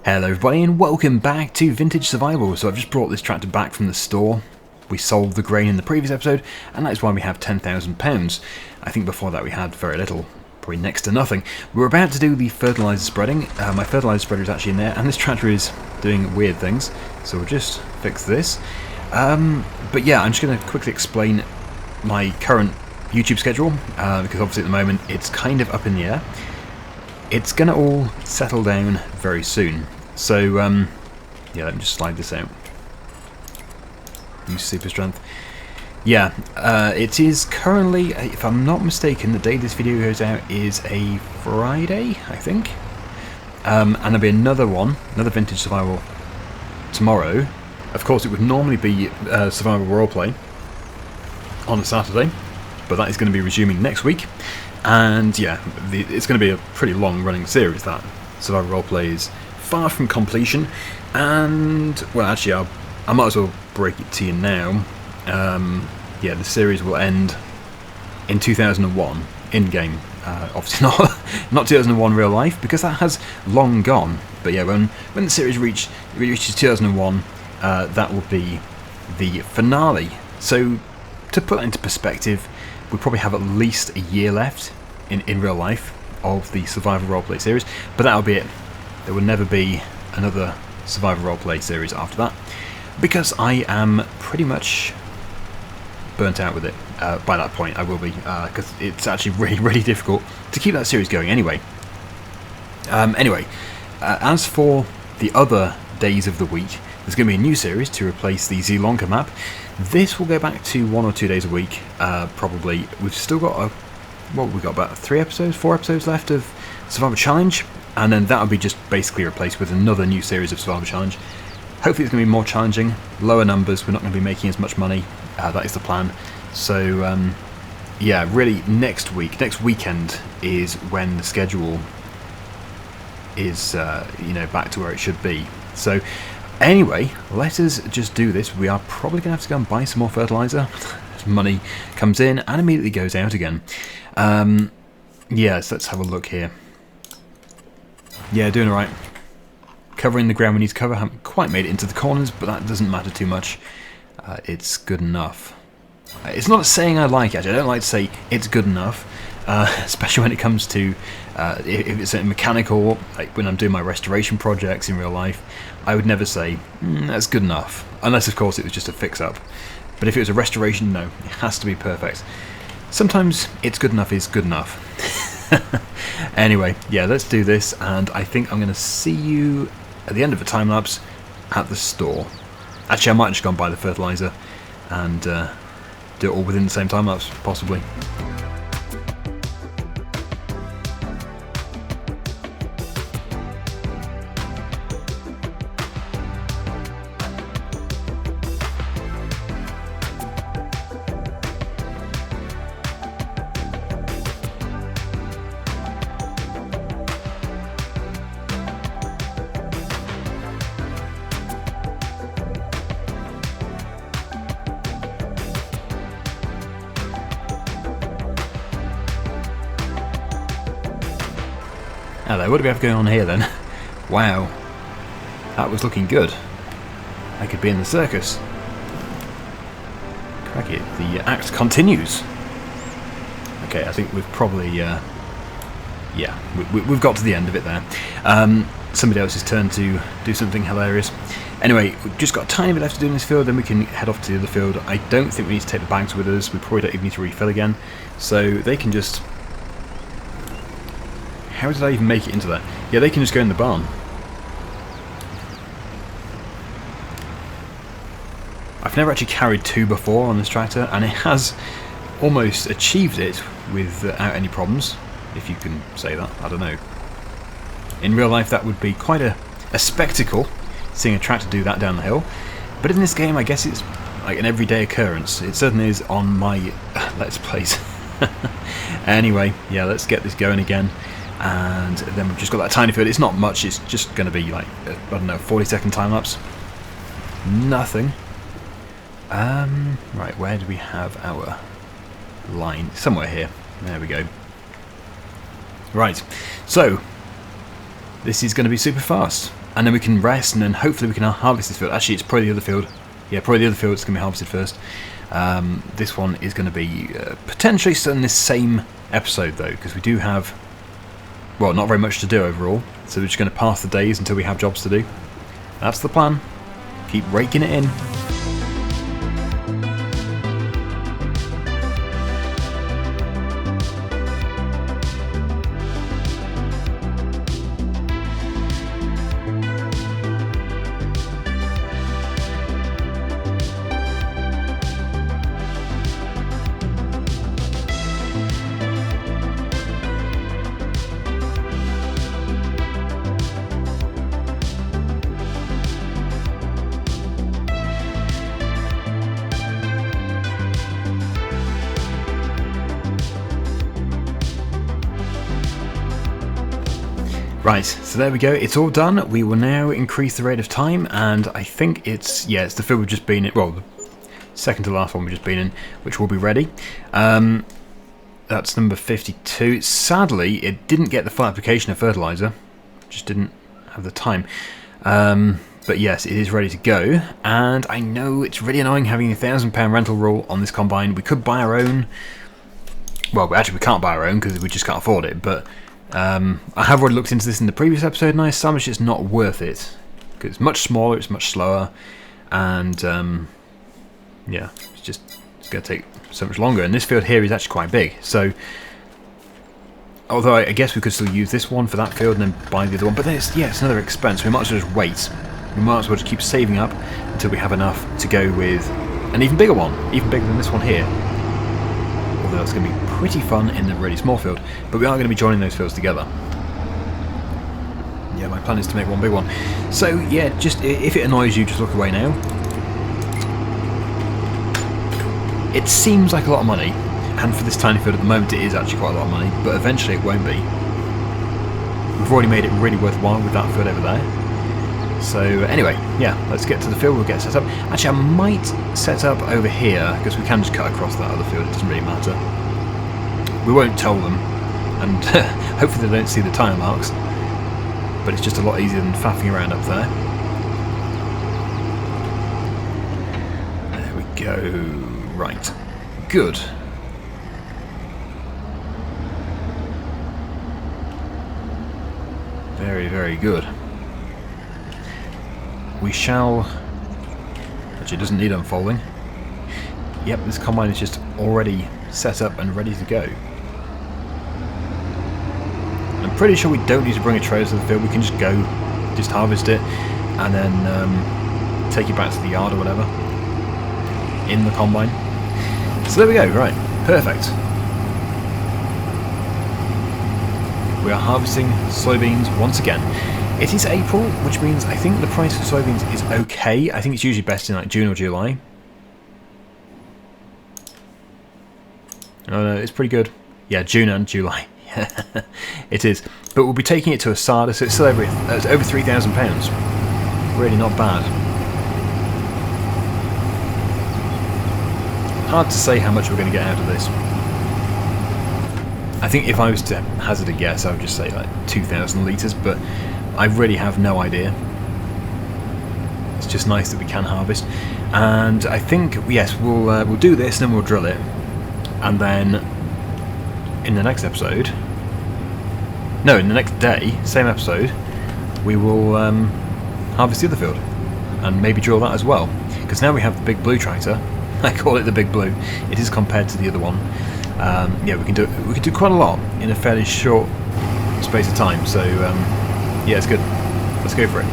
Hello everybody and welcome back to Vintage Survival. So I've just brought this tractor back from the store. We sold the grain in the previous episode and that's why we have £10,000. I think before that we had very little, probably next to nothing. We're about to do the fertilizer spreading. My fertilizer spreader is actually in there and this tractor is doing weird things. So we'll just fix this. But yeah, I'm just going to quickly explain my current YouTube schedule because obviously at the moment it's kind of up in the air. It's going to all settle down very soon. So, yeah, let me just slide this out. Use super strength. Yeah, it is currently, if I'm not mistaken, the day this video goes out is a Friday, I think. And there'll be another one, another Vintage Survival tomorrow. Of course, it would normally be Survival Roleplay on a Saturday, but that is going to be resuming next week. And yeah, it's going to be a pretty long running series, that Survival Roleplay is far from completion. And, well actually I might as well break it to you now. Yeah, the series will end in 2001, in-game. Obviously not 2001 real life, because that has long gone. But yeah, when the series reaches 2001, that will be the finale. So, to put that into perspective, we probably have at least a year left in real life of the Survival Roleplay series, but that'll be it. There will never be another Survival Roleplay series after that, because I am pretty much burnt out with it by that point. I will be, because it's actually really difficult to keep that series going anyway. As for the other days of the week, there's going to be a new series to replace the Sri Lanka map. This will go back to 1 or 2 days a week, probably. We've still got we've got about 4 episodes left of Survival Challenge, and then that'll be just basically replaced with another new series of Survival Challenge. Hopefully it's going to be more challenging, lower numbers, we're not going to be making as much money, that is the plan. So, yeah, really next weekend is when the schedule is, back to where it should be. So, anyway, let us just do this. We are probably going to have to go and buy some more fertilizer. Money comes in and immediately goes out again. Yeah, so let's have a look here. Yeah, doing alright. Covering the ground we need to cover. Haven't quite made it into the corners, but that doesn't matter too much. It's good enough. It's not a saying I like, actually. I don't like to say it's good enough, especially when it comes to if it's a mechanical, like when I'm doing my restoration projects in real life. I would never say that's good enough, unless of course it was just a fix-up. But if it was a restoration, no, it has to be perfect. Sometimes it's good enough is good enough. Anyway, yeah, let's do this, and I think I'm going to see you at the end of the time lapse at the store. Actually, I might just go and buy the fertilizer and do it all within the same time lapse, possibly. Hello, what do we have going on here then? Wow, that was looking good. I could be in the circus. Crack it, the act continues. Okay, I think we've probably, yeah, we've got to the end of it there. Somebody else's turn to do something hilarious. Anyway, we've just got a tiny bit left to do in this field, then we can head off to the other field. I don't think we need to take the bags with us. We probably don't even need to refill again. So they can just... How did I even make it into that? Yeah, they can just go in the barn. I've never actually carried 2 before on this tractor, and it has almost achieved it without any problems, if you can say that. I don't know. In real life, that would be quite a spectacle, seeing a tractor do that down the hill. But in this game, I guess it's like an everyday occurrence. It certainly is on my Let's Plays. Anyway, yeah, let's get this going again. And then we've just got that tiny field. It's not much, it's just going to be like, I don't know, 40-second time lapse. Nothing. Right, where do we have our line? Somewhere here. There we go. Right, so this is going to be super fast. and then we can rest, and then hopefully we can harvest this field. Actually, it's probably the other field. Yeah, probably the other field that's going to be harvested first. This one is going to be potentially still in this same episode, though, because we do have, well, not very much to do overall. So we're just going to pass the days until we have jobs to do. That's the plan. Keep raking it in. Right, so there we go, it's all done. We will now increase the rate of time, and I think it's the field we've just been in, well, the second to last one we've just been in, which will be ready. That's number 52. Sadly, it didn't get the full application of fertilizer, just didn't have the time. But yes, it is ready to go, and I know it's really annoying having a £1,000 rental rule on this combine. We could buy our own, well, actually we can't buy our own because we just can't afford it, but I have already looked into this in the previous episode, and I established it's not worth it because it's much smaller, it's much slower, and yeah, it's going to take so much longer. And this field here is actually quite big, so although I guess we could still use this one for that field and then buy the other one, but it's another expense. We might as well just wait. We might as well just keep saving up until we have enough to go with an even bigger one, even bigger than this one here. Although it's going to be pretty fun in the really small field, but we are going to be joining those fields together. Yeah, my plan is to make one big one. So yeah, just if it annoys you, just look away now. It seems like a lot of money, and for this tiny field at the moment it is actually quite a lot of money, but eventually it won't be. We've already made it really worthwhile with that field over there. So anyway, yeah, let's get to the field, we'll get set up. Actually, I might set up over here, because we can just cut across that other field, it doesn't really matter. We won't tell them, and hopefully they don't see the tyre marks, but it's just a lot easier than faffing around up there. There we go. Right. Good. Very, very good. We shall... Actually, it doesn't need unfolding. Yep, this combine is just already set up and ready to go. I'm pretty sure we don't need to bring a trailer to the field. We can just go, just harvest it, and then take it back to the yard or whatever in the combine. So there we go. Right, perfect. We are harvesting soybeans once again. It is April, which means I think the price for soybeans is okay. I think it's usually best in like June or July. Oh no, it's pretty good. Yeah, June and July. It is. But we'll be taking it to Asada, so it's still over £3,000. Really not bad. Hard to say how much we're going to get out of this. I think if I was to hazard a guess, I would just say like 2,000 litres, but I really have no idea. It's just nice that we can harvest, and I think yes, we'll do this, and then we'll drill it, and then in the next episode, no, in the next day, same episode, we will harvest the other field, and maybe drill that as well, because now we have the big blue tractor. I call it the big blue. It is compared to the other one. Yeah, we can do quite a lot in a fairly short space of time. So. Yeah, it's good. Let's go for it.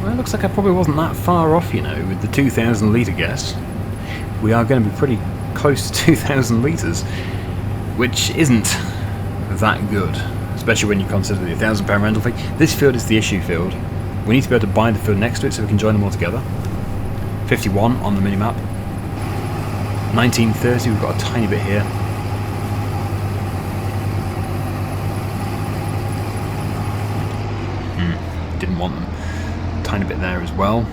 Well, it looks like I probably wasn't that far off, you know, with the 2,000 litre guess. We are going to be pretty close to 2,000 litres, which isn't that good, especially when you consider the £1,000 rental fee. This field is the issue field. We need to be able to buy the field next to it so we can join them all together. 51 on the minimap. 1930, we've got a tiny bit here. Didn't want them. Tiny bit there as well.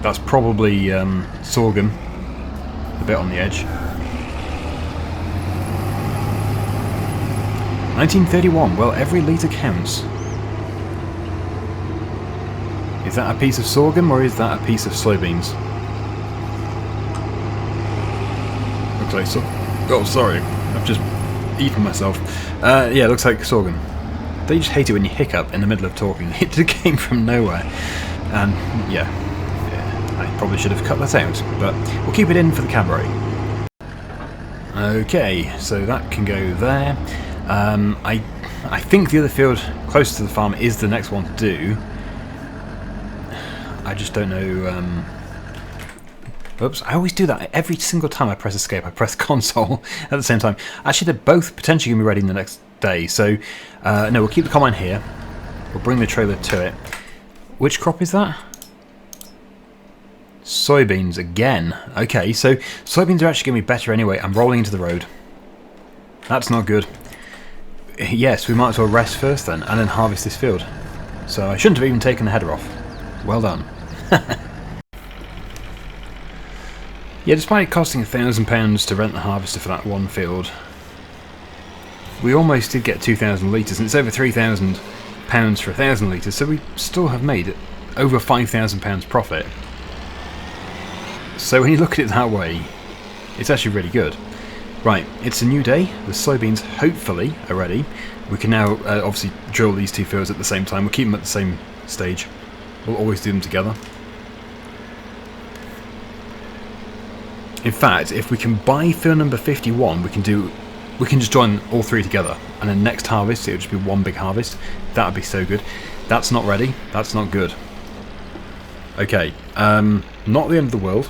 That's probably sorghum, a bit on the edge. 1931, well, every litre counts. Is that a piece of sorghum or is that a piece of soybeans? Looks like so. Oh, sorry, I've just eaten myself. Yeah, looks like sorghum. They just hate it when you hiccup in the middle of talking. It just came from nowhere. And yeah, I probably should have cut that out, but we'll keep it in for the cabaret. Okay, so that can go there. I think the other field close to the farm is the next one to do. I just don't know. Oops, I always do that. Every single time I press escape, I press console at the same time. Actually, they're both potentially going to be ready in the next day. So, no, we'll keep the combine here. We'll bring the trailer to it. Which crop is that? Soybeans again. Okay, so soybeans are actually going to be better anyway. I'm rolling into the road. That's not good. Yes, we might as well rest first then, and then harvest this field. So I shouldn't have even taken the header off. Well done. Yeah, despite it costing £1,000 to rent the harvester for that one field, we almost did get 2,000 litres, and it's over £3,000 for 1,000 litres, so we still have made over £5,000 profit. So when you look at it that way, it's actually really good. Right, it's a new day. The soybeans hopefully are ready. We can now obviously drill these two fields at the same time. We'll keep them at the same stage. We'll always do them together. In fact, if we can buy field number 51, we can just join all three together, and then next harvest it'll just be one big harvest. That would be so good. That's not ready. That's not good. Okay, not the end of the world.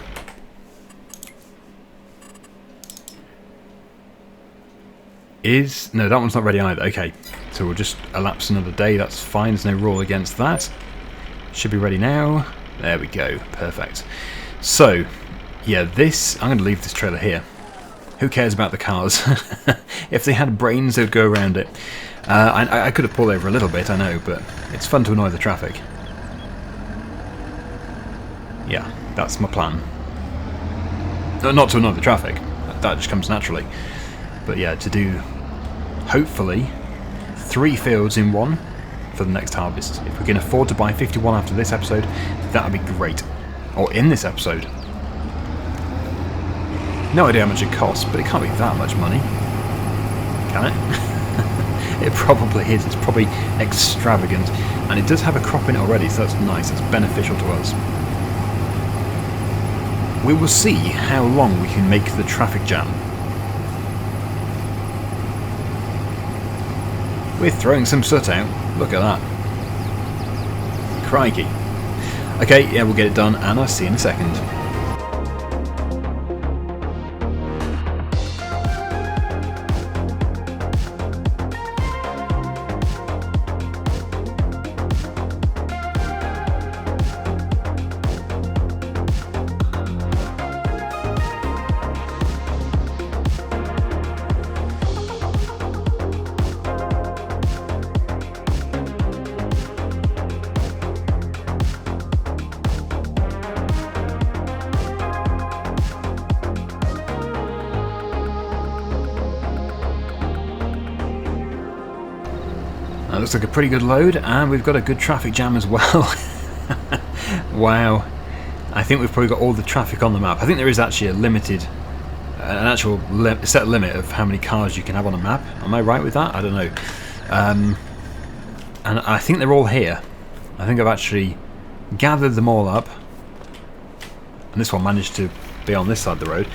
No, that one's not ready either. Okay, so we'll just elapse another day. That's fine. There's no rule against that. Should be ready now. There we go. Perfect. So, yeah, I'm going to leave this trailer here. Who cares about the cars? If they had brains, they'd go around it. I could have pulled over a little bit, I know, but it's fun to annoy the traffic. Yeah, that's my plan. Not to annoy the traffic. That just comes naturally. But yeah, to do, hopefully, 3 fields in one for the next harvest. If we can afford to buy 51 after this episode, that would be great. Or in this episode. No idea how much it costs, but it can't be that much money. Can it? It probably is. It's probably extravagant. And it does have a crop in it already, so that's nice. It's beneficial to us. We will see how long we can make the traffic jam. We're throwing some soot out. Look at that. Crikey. Okay, yeah, we'll get it done, and I'll see you in a second. That looks like a pretty good load, and we've got a good traffic jam as well. Wow. I think we've probably got all the traffic on the map. I think there is actually an actual set limit of how many cars you can have on a map. Am I right with that? I don't know. And I think they're all here. I think I've actually gathered them all up. And this one managed to be on this side of the road.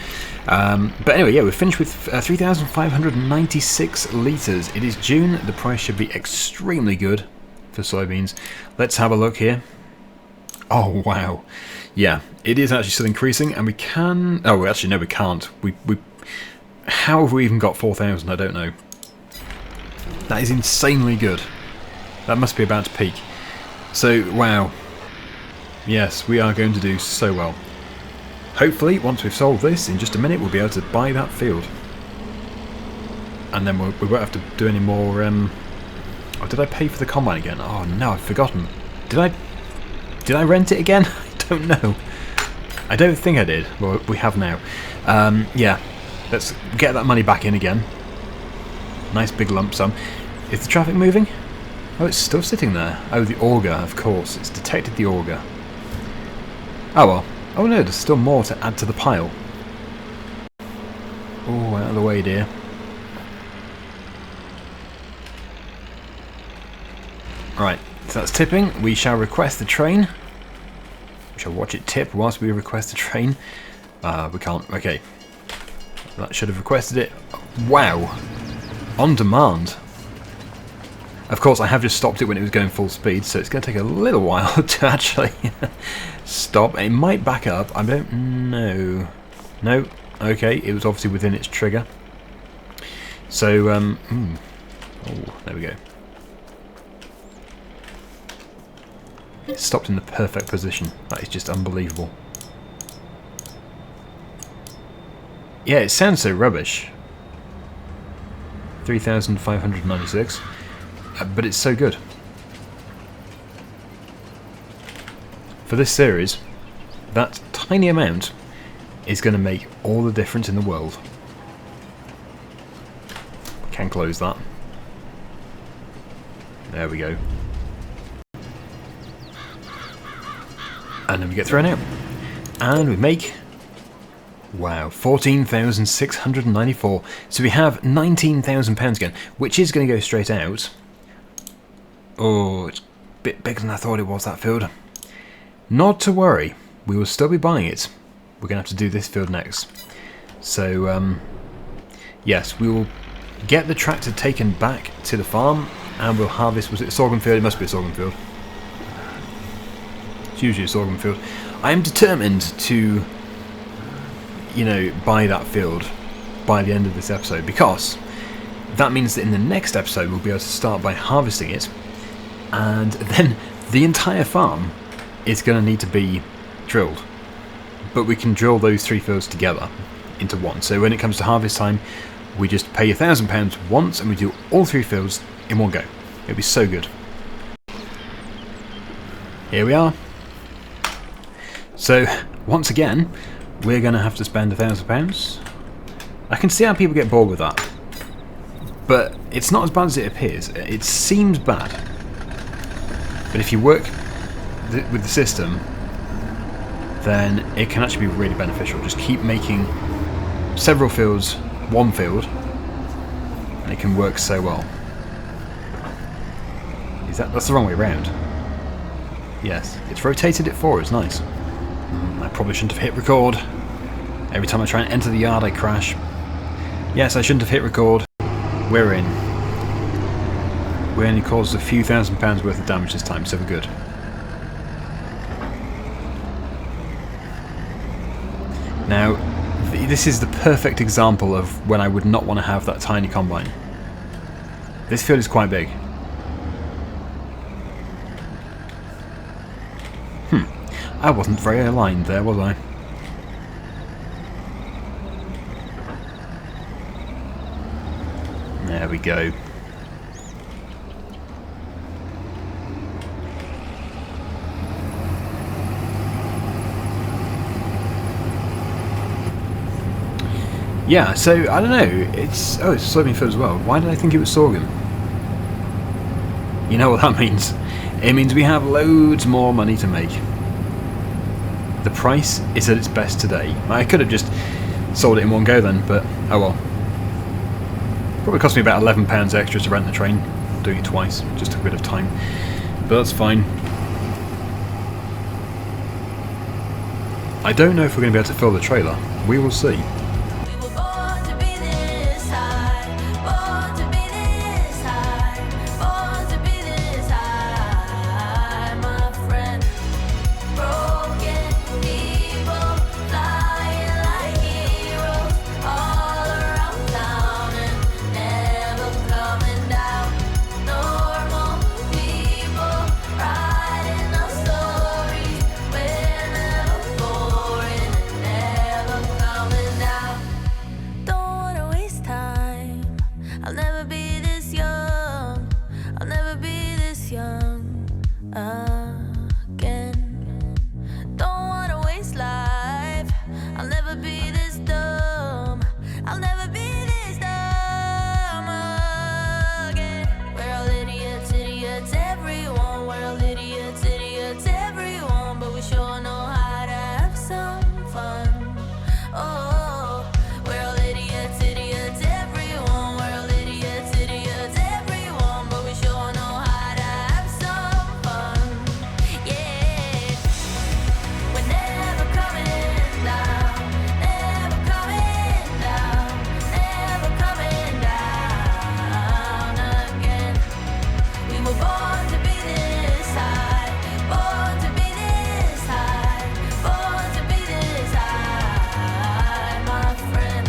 But anyway, yeah, we're finished with 3,596 litres. It is June. The price should be extremely good for soybeans. Let's have a look here. Oh, wow. Yeah, it is actually still increasing, and we can... Oh, actually, no, we can't. How have we even got 4,000? I don't know. That is insanely good. That must be about to peak. So, wow. Yes, we are going to do so well. hopefully, once we've solved this, in just a minute, we'll be able to buy that field. And then we won't have to do any more... Oh, did I pay for the combine again? Oh, no, I've forgotten. Did I rent it again? I don't know. I don't think I did. Well, we have now. Yeah, let's get that money back in again. Nice big lump sum. Is the traffic moving? Oh, it's still sitting there. Oh, the auger, of course. It's detected the auger. Oh, well. Oh, no, there's still more to add to the pile. Oh, out of the way, dear. Right, so that's tipping. We shall request the train. We shall watch it tip whilst we request the train. We can't. Okay. That should have requested it. Wow. On demand. Of course, I have just stopped it when it was going full speed, so it's going to take a little while to actually stop. It might back up. I don't know. No. Okay, it was obviously within its trigger. So, oh, there we go. It stopped in the perfect position. That is just unbelievable. Yeah, it sounds so rubbish. 3,596. But it's so good. For this series, that tiny amount is going to make all the difference in the world. Can close that. There we go. And then we get thrown out. And we make... Wow, 14,694. So we have £19,000 again, which is going to go straight out. Oh, it's a bit bigger than I thought it was, that field. Not to worry, we will still be buying it. We're going to have to do this field next. So, yes, we will get the tractor taken back to the farm, and we'll harvest... Was it a sorghum field? It must be a sorghum field. It's usually a sorghum field. I am determined to, you know, buy that field by the end of this episode, because that means that in the next episode we'll be able to start by harvesting it, and then the entire farm is going to need to be drilled. But we can drill those 3 fields together into one. So when it comes to harvest time, we just pay £1,000 once and we do all 3 fields in one go. It'll be so good. Here we are. So, once again, we're going to have to spend £1,000. I can see how people get bored with that. But it's not as bad as it appears. It seems bad. But if you work with the system, then it can actually be really beneficial. Just keep making several fields one field, and it can work so well. That's the wrong way around. Yes, it's rotated it forward. It's nice. I probably shouldn't have hit record. Every time I try and enter the yard, I crash. Yes, I shouldn't have hit record. We're in. We only caused a few £1,000s worth of damage this time, so we're good. Now, this is the perfect example of when I would not want to have that tiny combine. This field is quite big. I wasn't very aligned there, was I? There we go. Yeah, so I don't know. It's a soybean field as well. Why did I think it was sorghum? You know what that means? It means we have loads more money to make. The price is at its best today. I could have just sold it in one go then, but oh well. Probably cost me about £11 extra to rent the train. Doing it twice, just took a bit of time. But that's fine. I don't know if we're going to be able to fill the trailer. We will see. never be this dumb. I'll never be this dumb again. We're all idiots, idiots, everyone. We're all idiots, idiots, everyone. But we sure know how to have some fun. Oh, we're all idiots, idiots, everyone. We're all idiots, idiots, everyone. But we sure know how to have some fun. Yeah, we're never coming down, never coming down, never coming down again. We were born to be this high, born to be this high, born to be this high, my friend.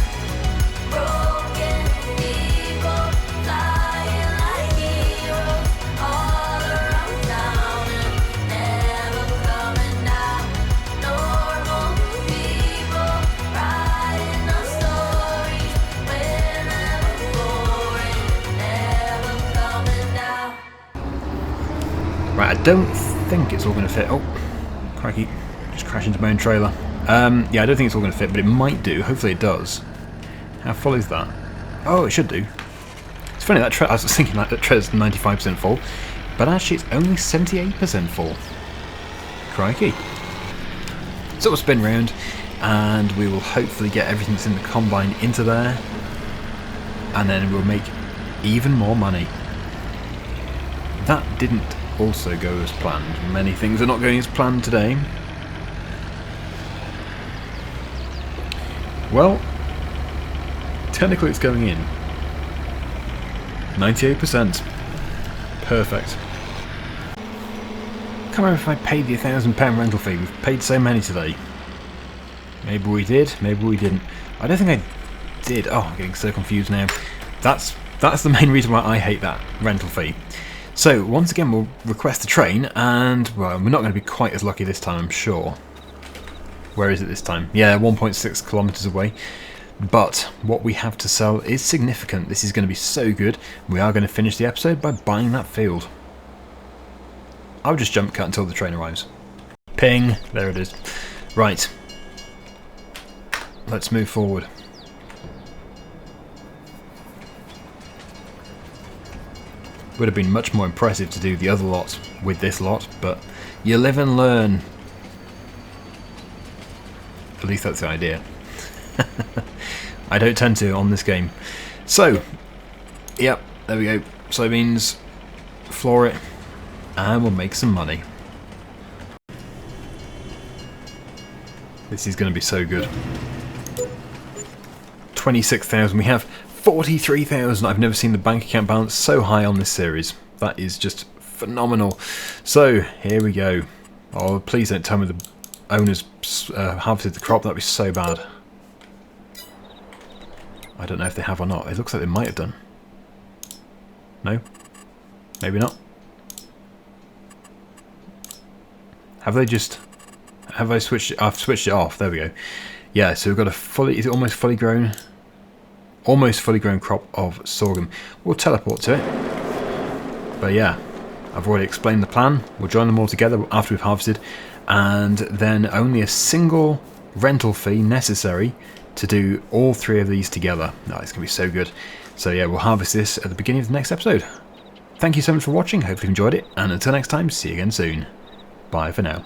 Broken people flying like heroes all around town and never coming down. Normal people writing our stories. We're never boring, never coming down. Right, I don't think it's all going to fit. Oh, crikey, just crashed into my own trailer. Yeah, I don't think it's all going to fit, but it might do. Hopefully it does. How full is that? Oh, it should do. It's funny, that I was thinking that trailer's 95% full, but actually it's only 78% full. Crikey. So we'll spin round, and we will hopefully get everything that's in the combine into there, and then we'll make even more money. That didn't also go as planned. Many things are not going as planned today. Well, technically it's going in. 98%. Perfect. Can't remember if I paid the £1,000 rental fee. We've paid so many today. Maybe we did, maybe we didn't. I don't think I did. Oh, I'm getting so confused now. That's the main reason why I hate that rental fee. So, once again, we'll request the train, and, well, we're not going to be quite as lucky this time, I'm sure. Where is it this time? Yeah, 1.6 kilometres away. But what we have to sell is significant. This is going to be so good. We are going to finish the episode by buying that field. I'll just jump cut until the train arrives. Ping! There it is. Right. Let's move forward. Would have been much more impressive to do the other lot with this lot, but you live and learn. At least that's the idea. I don't tend to on this game. So, yep, there we go. Soybeans, floor it, and we'll make some money. This is going to be so good. 26,000. We have 43,000. I've never seen the bank account balance so high on this series. That is just phenomenal. So, here we go. Oh, please don't tell me the owners harvested the crop. That'd be so bad. I don't know if they have or not. It looks like they might have done. No? Maybe not. Have they just... Have I switched it? I've switched it off. There we go. Yeah, so we've got a fully... Is it almost fully grown? Almost fully grown crop of sorghum. We'll teleport to it. But yeah, I've already explained the plan. We'll join them all together after we've harvested. And then only a single rental fee necessary to do all three of these together. Oh, it's going to be so good. So yeah, we'll harvest this at the beginning of the next episode. Thank you so much for watching. Hopefully you enjoyed it. And until next time, see you again soon. Bye for now.